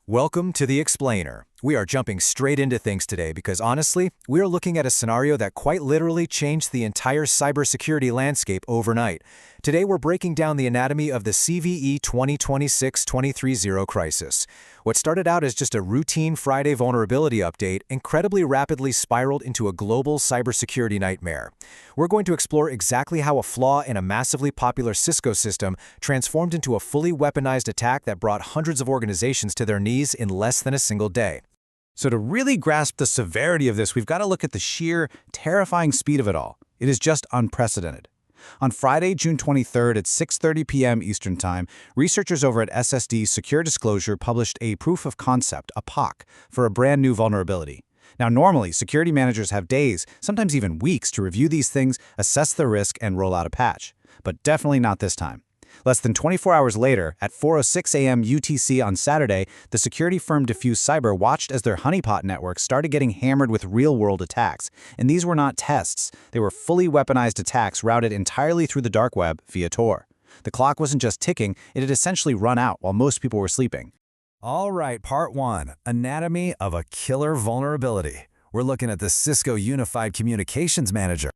Welcome to The Explainer. We are jumping straight into things today because honestly, we are looking at a scenario that quite literally changed the entire cybersecurity landscape overnight. Today we're breaking down the anatomy of the CVE 2026-20230 crisis. What started out as just a routine Friday vulnerability update incredibly rapidly spiraled into a global cybersecurity nightmare. We're going to explore exactly how a flaw in a massively popular Cisco system transformed into a fully weaponized attack that brought hundreds of organizations to their knees in less than a single day. So to really grasp the severity of this, we've got to look at the sheer, terrifying speed of it all. It is just unprecedented. On Friday, June 23rd at 6:30 p.m. Eastern Time, researchers over at SSD Secure Disclosure published a proof of concept, a POC, for a brand new vulnerability. Now, normally, security managers have days, sometimes even weeks, to review these things, assess the risk, and roll out a patch. But definitely not this time. Less than 24 hours later, at 4:06 a.m. UTC on Saturday, the security firm Diffuse Cyber watched as their honeypot network started getting hammered with real-world attacks. And these were not tests. They were fully weaponized attacks routed entirely through the dark web via Tor. The clock wasn't just ticking, it had essentially run out while most people were sleeping. All right, part one, anatomy of a killer vulnerability. We're looking at the Cisco Unified Communications Manager.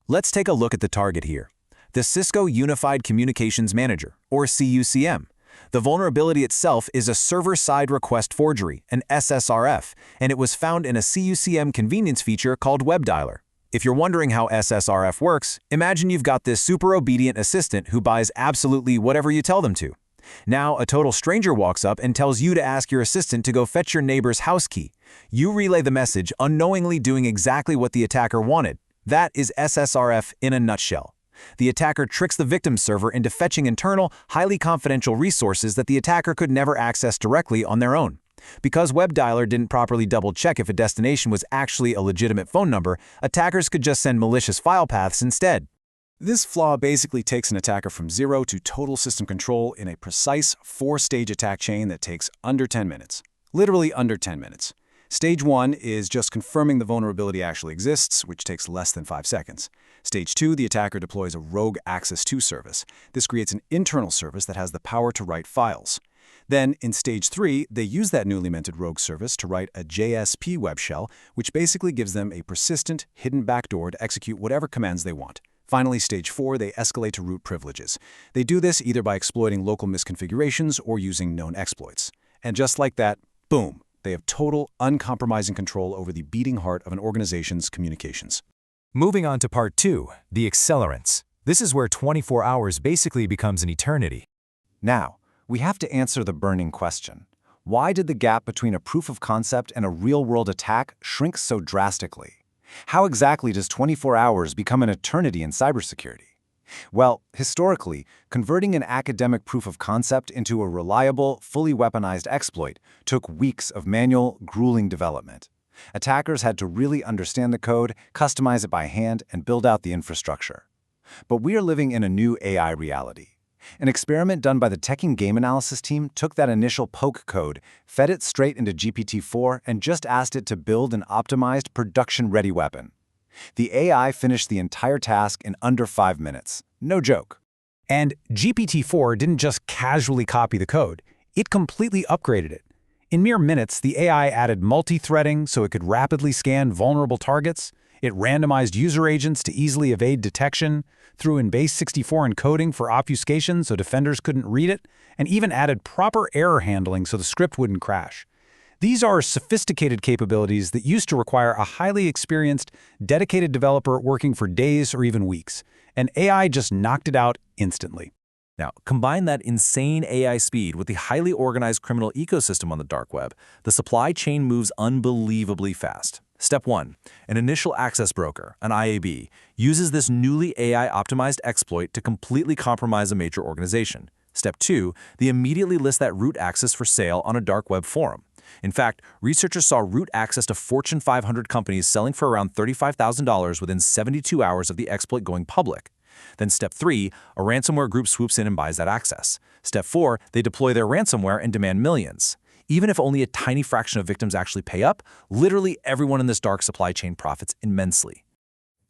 Let's take a look at the target here. The Cisco Unified Communications Manager, or CUCM. The vulnerability itself is a server-side request forgery, an SSRF, and it was found in a CUCM convenience feature called Web Dialer. If you're wondering how SSRF works, imagine you've got this super obedient assistant who buys absolutely whatever you tell them to. Now, a total stranger walks up and tells you to ask your assistant to go fetch your neighbor's house key. You relay the message, unknowingly doing exactly what the attacker wanted. That is SSRF in a nutshell. The attacker tricks the victim's server into fetching internal, highly confidential resources that the attacker could never access directly on their own. Because Web Dialer didn't properly double-check if a destination was actually a legitimate phone number, attackers could just send malicious file paths instead. This flaw basically takes an attacker from zero to total system control in a precise four-stage attack chain that takes under 10 minutes. Literally under 10 minutes. Stage 1 is just confirming the vulnerability actually exists, which takes less than 5 seconds. Stage 2, the attacker deploys a rogue access to service. This creates an internal service that has the power to write files. Then, in Stage 3, they use that newly minted rogue service to write a JSP web shell, which basically gives them a persistent, hidden backdoor to execute whatever commands they want. Finally, Stage 4, they escalate to root privileges. They do this either by exploiting local misconfigurations or using known exploits. And just like that, boom! They have total, uncompromising control over the beating heart of an organization's communications. Moving on to part two, the accelerants. This is where 24 hours basically becomes an eternity. Now, we have to answer the burning question. Why did the gap between a proof of concept and a real-world attack shrink so drastically? How exactly does 24 hours become an eternity in cybersecurity? Well, historically, converting an academic proof of concept into a reliable, fully weaponized exploit took weeks of manual, grueling development. Attackers had to really understand the code, customize it by hand, and build out the infrastructure. But we are living in a new AI reality. An experiment done by the Tech and Game Analysis team took that initial poke code, fed it straight into GPT-4, and just asked it to build an optimized, production-ready weapon. The AI finished the entire task in under 5 minutes. No joke. And GPT-4 didn't just casually copy the code, it completely upgraded it. In mere minutes, the AI added multi-threading so it could rapidly scan vulnerable targets. It randomized user agents to easily evade detection, threw in base64 encoding for obfuscation so defenders couldn't read it, and even added proper error handling so the script wouldn't crash. These are sophisticated capabilities that used to require a highly experienced, dedicated developer working for days or even weeks, and AI just knocked it out instantly. Now, combine that insane AI speed with the highly organized criminal ecosystem on the dark web, the supply chain moves unbelievably fast. Step 1. An initial access broker, an IAB, uses this newly AI-optimized exploit to completely compromise a major organization. Step 2. They immediately list that root access for sale on a dark web forum. In fact, researchers saw root access to Fortune 500 companies selling for around $35,000 within 72 hours of the exploit going public. Then Step 3, a ransomware group swoops in and buys that access. Step 4, they deploy their ransomware and demand millions. Even if only a tiny fraction of victims actually pay up, literally everyone in this dark supply chain profits immensely.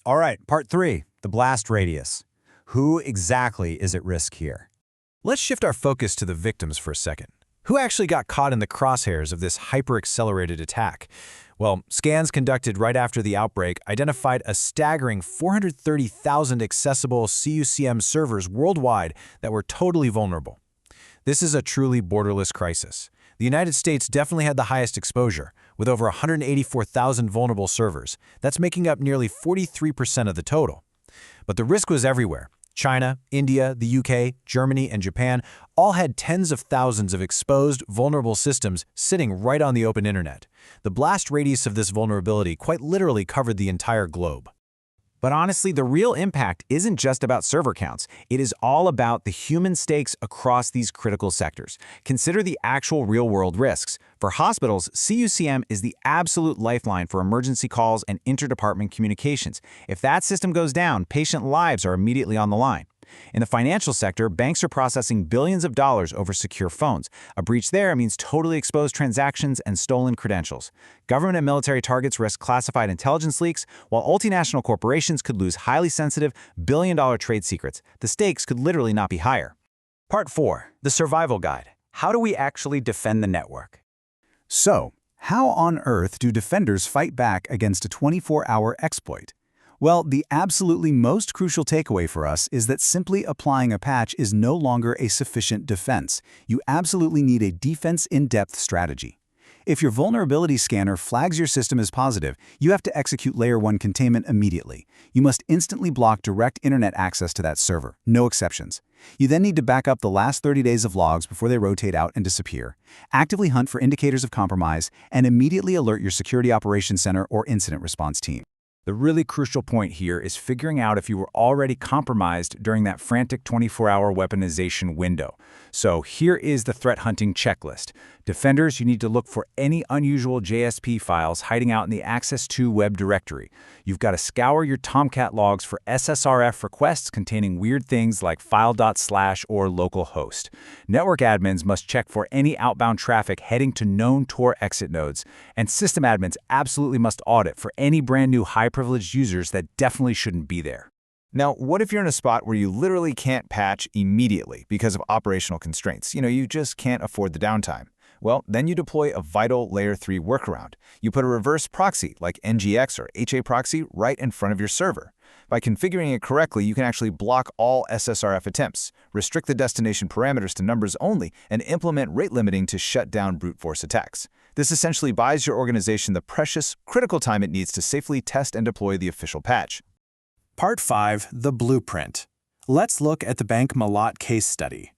All right, part 3, the blast radius. Who exactly is at risk here? Let's shift our focus to the victims for a second. Who actually got caught in the crosshairs of this hyper-accelerated attack? Well, scans conducted right after the outbreak identified a staggering 430,000 accessible CUCM servers worldwide that were totally vulnerable. This is a truly borderless crisis. The United States definitely had the highest exposure, with over 184,000 vulnerable servers. That's making up nearly 43% of the total. But the risk was everywhere. China, India, the UK, Germany, and Japan all had tens of thousands of exposed, vulnerable systems sitting right on the open internet. The blast radius of this vulnerability quite literally covered the entire globe. But honestly, the real impact isn't just about server counts. It is all about the human stakes across these critical sectors. Consider the actual real-world risks. For hospitals, CUCM is the absolute lifeline for emergency calls and interdepartment communications. If that system goes down, patient lives are immediately on the line. In the financial sector, banks are processing billions of dollars over secure phones. A breach there means totally exposed transactions and stolen credentials. Government and military targets risk classified intelligence leaks, while multinational corporations could lose highly sensitive, billion-dollar trade secrets. The stakes could literally not be higher. Part 4. The Survival Guide. How do we actually defend the network? So, how on earth do defenders fight back against a 24-hour exploit? Well, the absolutely most crucial takeaway for us is that simply applying a patch is no longer a sufficient defense. You absolutely need a defense-in-depth strategy. If your vulnerability scanner flags your system as positive, you have to execute Layer 1 containment immediately. You must instantly block direct internet access to that server, no exceptions. You then need to back up the last 30 days of logs before they rotate out and disappear. Actively hunt for indicators of compromise, and immediately alert your Security Operations Center or Incident Response Team. The really crucial point here is figuring out if you were already compromised during that frantic 24-hour weaponization window. So here is the threat hunting checklist. Defenders, you need to look for any unusual JSP files hiding out in the Access to web directory. You've got to scour your Tomcat logs for SSRF requests containing weird things like file.slash or localhost. Network admins must check for any outbound traffic heading to known Tor exit nodes. And system admins absolutely must audit for any brand new high-privileged users that definitely shouldn't be there. Now, what if you're in a spot where you literally can't patch immediately because of operational constraints? You just can't afford the downtime. Well, then you deploy a vital Layer 3 workaround. You put a reverse proxy like NGX or HA proxy right in front of your server. By configuring it correctly, you can actually block all SSRF attempts, restrict the destination parameters to numbers only, and implement rate limiting to shut down brute force attacks. This essentially buys your organization the precious, critical time it needs to safely test and deploy the official patch. Part 5. The Blueprint. Let's look at the Bank Malat case study.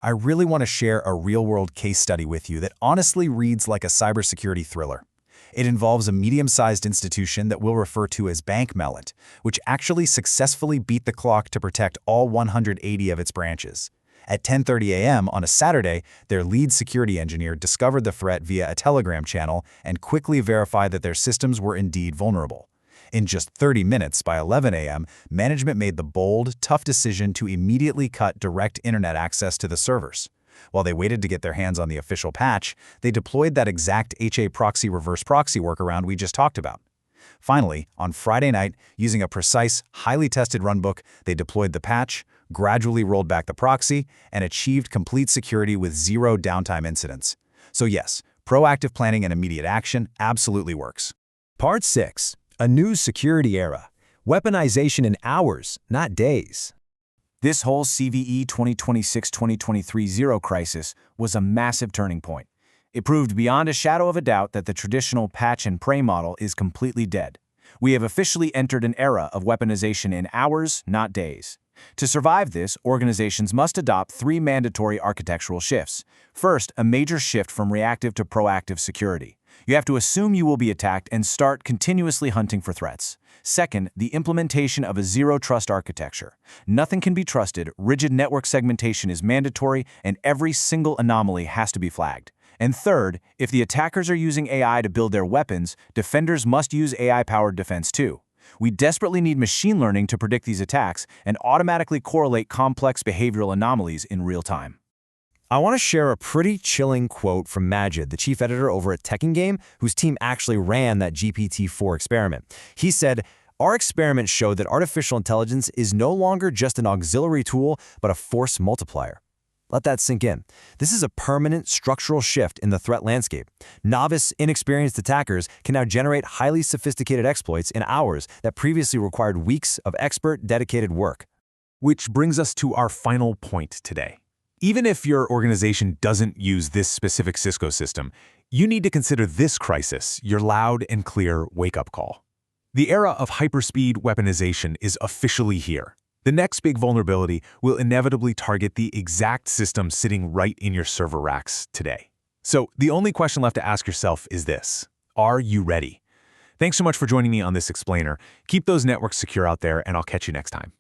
I really want to share a real-world case study with you that honestly reads like a cybersecurity thriller. It involves a medium-sized institution that we'll refer to as Bank Malat, which actually successfully beat the clock to protect all 180 of its branches. At 10:30 a.m. on a Saturday, their lead security engineer discovered the threat via a Telegram channel and quickly verified that their systems were indeed vulnerable. In just 30 minutes, by 11 a.m., management made the bold, tough decision to immediately cut direct internet access to the servers. While they waited to get their hands on the official patch, they deployed that exact HA proxy reverse proxy workaround we just talked about. Finally, on Friday night, using a precise, highly tested runbook, they deployed the patch, gradually rolled back the proxy, and achieved complete security with zero downtime incidents. So yes, proactive planning and immediate action absolutely works. Part 6. A new security era. Weaponization in hours, not days. This whole CVE 2026-20230 crisis was a massive turning point. It proved beyond a shadow of a doubt that the traditional patch and pray model is completely dead. We have officially entered an era of weaponization in hours, not days. To survive this, organizations must adopt 3 mandatory architectural shifts. First, a major shift from reactive to proactive security. You have to assume you will be attacked and start continuously hunting for threats. Second, the implementation of a zero-trust architecture. Nothing can be trusted, rigid network segmentation is mandatory, and every single anomaly has to be flagged. And third, if the attackers are using AI to build their weapons, defenders must use AI-powered defense too. We desperately need machine learning to predict these attacks and automatically correlate complex behavioral anomalies in real time. I want to share a pretty chilling quote from Majid, the chief editor over at Tech and Game, whose team actually ran that GPT-4 experiment. He said, "Our experiment showed that artificial intelligence is no longer just an auxiliary tool, but a force multiplier." Let that sink in. This is a permanent structural shift in the threat landscape. Novice, inexperienced attackers can now generate highly sophisticated exploits in hours that previously required weeks of expert, dedicated work. Which brings us to our final point today. Even if your organization doesn't use this specific Cisco system, you need to consider this crisis your loud and clear wake-up call. The era of hyperspeed weaponization is officially here. The next big vulnerability will inevitably target the exact system sitting right in your server racks today. So the only question left to ask yourself is this: are you ready? Thanks so much for joining me on this explainer. Keep those networks secure out there, and I'll catch you next time.